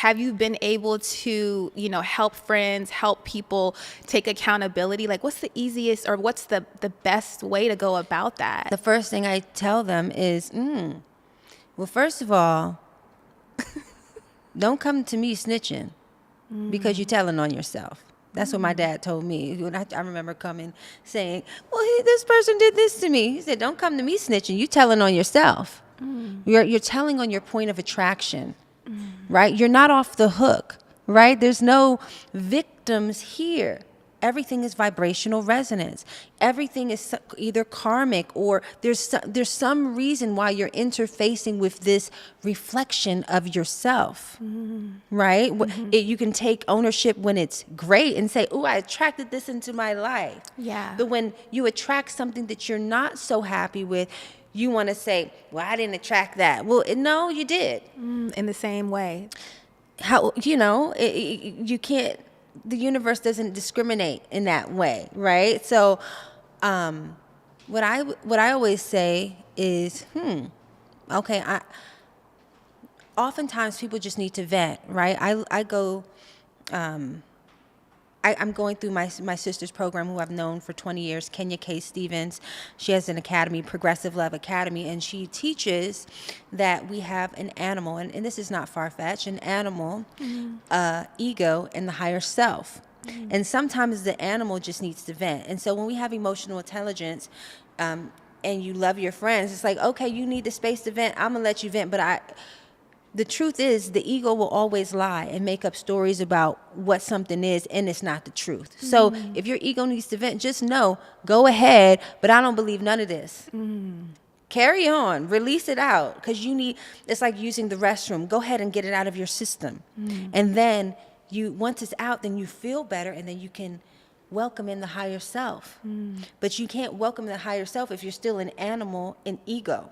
have you been able to, help friends, help people take accountability? Like, what's the easiest or what's the best way to go about that? The first thing I tell them is, well, first of all, don't come to me snitching because you're telling on yourself. That's what my dad told me. When I remember coming saying, well, this person did this to me. He said, don't come to me snitching. You telling on yourself. You're telling on your point of attraction, right? You're not off the hook, right? There's no victims here. Everything is vibrational resonance. Everything is either karmic or there's some reason why you're interfacing with this reflection of yourself, right? You can take ownership when it's great and say, oh, I attracted this into my life. Yeah. But when you attract something that you're not so happy with, you want to say, well, I didn't attract that. Well, no, you did. In the same way. How, you can't, the universe doesn't discriminate in that way, right? So what I always say is, okay, oftentimes people just need to vent, right? I'm going through my sister's program, who I've known for 20 years, Kenya K. Stevens. She has an academy, Progressive Love Academy, and she teaches that we have an animal, and this is not far-fetched, an animal, ego, and the higher self. And sometimes the animal just needs to vent. And so when we have emotional intelligence, and you love your friends, it's like, okay, you need the space to vent. I'm going to let you vent, but the truth is, the ego will always lie and make up stories about what something is, and it's not the truth. So if your ego needs to vent, just know, go ahead, but I don't believe none of this. Carry on, release it out, because it's like using the restroom. Go ahead and get it out of your system. And then once it's out, then you feel better, and then you can welcome in the higher self. But you can't welcome the higher self if you're still an animal in ego.